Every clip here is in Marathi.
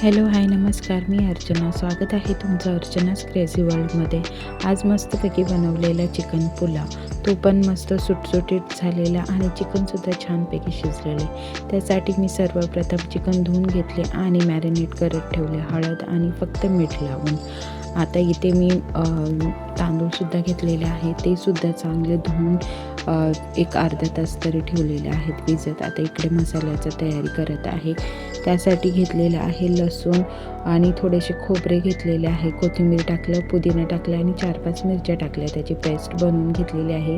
हॅलो हाय नमस्कार, मी अर्चना. स्वागत आहे तुमचं अर्चनाच क्रेझी वर्ल्डमध्ये. आज मस्तपैकी बनवलेला चिकन पुलाव, तो पण मस्त सुटसुटीत झालेला आणि चिकनसुद्धा छानपैकी शिजलेले. त्यासाठी मी सर्वप्रथम चिकन धुवून घेतले आणि मॅरिनेट करत ठेवले हळद आणि फक्त मीठ लावून. आता इथे मी तांदूळसुद्धा घेतलेले आहे, ते सुद्धा चांगले धुवून एक अर्धा तास तरी ठेवलेले आहेत भिजत. आता इकडे मसाल्याची तयारी करत आहे. त्यासाठी घेतलेलं आहे लसूण आणि थोडेसे खोबरे घेतलेले आहे, कोथिंबीर टाकलं, पुदिना टाकलं आणि 4-5 मिरच्या टाकल्या, त्याची पेस्ट बनवून घेतलेली आहे.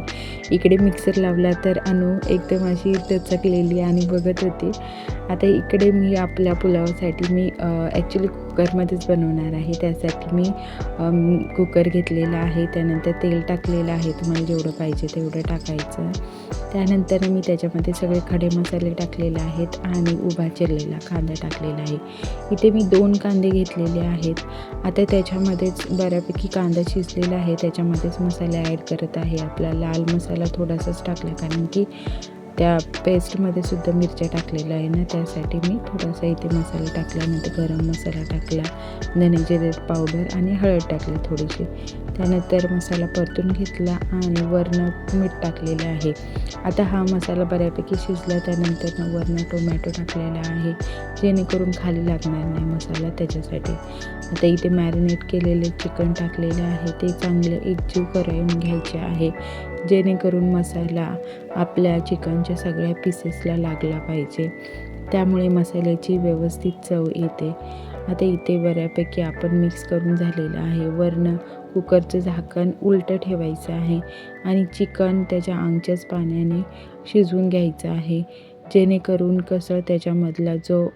इकडे मिक्सर लावला तर अनु एकदम अशी दचकलेली आणि बघत होती. आता इकडे मी आपल्या पुलावासाठी मी ॲक्च्युली कुकरमध्येच बनवणार आहे. त्यासाठी मी कुकर घेतलेला आहे. त्यानंतर तेल टाकलेलं आहे, तुम्हाला जेवढं पाहिजे तेवढं टाकायचं. त्यानंतर मी त्याच्यामध्ये सगळे खडे मसाले टाकलेले आहेत आणि उभा चिरलेला कांदा टाकलेला आहे. इथे मी 2 कांदे घेतलेले आहेत. आता त्याच्यामध्येच बऱ्यापैकी कांदा शिजलेला आहे, त्याच्यामध्येच मसाले ॲड करत आहे. आपला लाल मसाला थोडासाच टाकला, कारण की त्या पेस्टमध्ये सुद्धा मिरच्या टाकलेल्या आहे ना, त्यासाठी मी थोडासा इथे मसाला टाकला. नंतर गरम मसाला टाकला, धने जिरे पावडर आणि हळद टाकली थोडीशी. त्यानंतर मसाला परतून घेतला आणि वरनं मीठ टाकलेलं आहे. आता हा मसाला बऱ्यापैकी शिजला, त्यानंतर वरनं टोमॅटो टाकलेला आहे, जेणेकरून खाली लागणार नाही मसाला, त्याच्यासाठी. आता इथे मॅरिनेट केलेले चिकन टाकलेले आहे, ते चांगलं एकजीव करून घ्यायचे आहे, जेणेकरून मसाला आपल्या चिकनच्या सगळ्या पीसेसला लागला पाहिजे, त्यामुळे मसाल्याची व्यवस्थित चव येते. आता इथे बऱ्यापैकी आपण मिक्स करून झालेलं आहे. वरनं कुकरचं झाकण उलटं ठेवायचं आहे आणि चिकन त्याच्या अंगच्याच पाण्याने शिजवून घ्यायचं आहे, जेणेकरून कसं त्याच्यामधला जो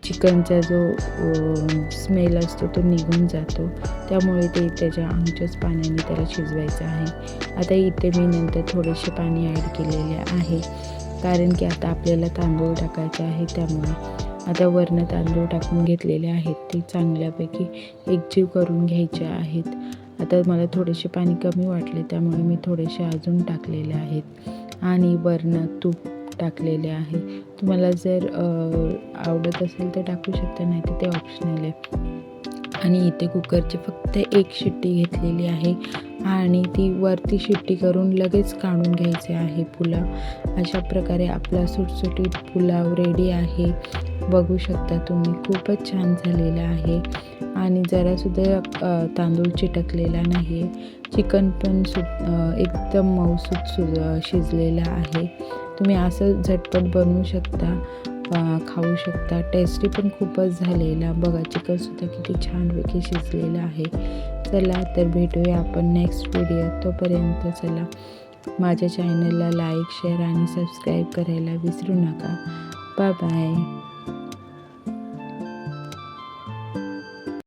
चिकनचा जो स्मेल असतो तो निघून जातो, त्यामुळे ते त्याच्या अंगच्याच पाण्याने त्याला शिजवायचं आहे. आता इथे मी नंतर थोडेसे पाणी ॲड केलेले आहे, कारण की आता आपल्याला तांदूळ टाकायचे आहे, त्यामुळे. आता वरनं तांदूळ टाकून घेतलेले आहेत, ते चांगल्यापैकी एकजीव करून घ्यायचे आहेत. आता मला थोडेसे पाणी कमी वाटले, त्यामुळे मी थोडेसे अजून टाकलेले आहेत आणि वरनं तूप टाकलेले आहे. तुम्हाला जर आवडत असेल तर टाकू शकता, नाही तर ते ऑप्शनल आहे. आणि इथे कुकरची फक्त 1 शिट्टी घेतलेली आहे आणि ती वरती शिट्टी करून लगेच काढून घ्यायचे आहे पुलाव. अशा प्रकारे आपला सुटसुटीत पुलाव रेडी आहे. बघू शकता तुम्ही, खूपच छान झालेला आहे आणि जरासुद्धा तांदूळ चिटकलेला नाही आहे. चिकन पण एकदम मऊसूत शिजलेलं आहे. तुम्ही असं झटपट बनवू शकता, खाऊ शकता. टेस्टी पण खूपच झालेला. बघा, चिकनसुद्धा किती छानपैकी शिजलेलं आहे. चला तर भेटूया आपण नेक्स्ट व्हिडिओत. तोपर्यंत चला, माझ्या चॅनलला लाईक, शेअर आणि सबस्क्राईब करायला विसरू नका. Bye bye.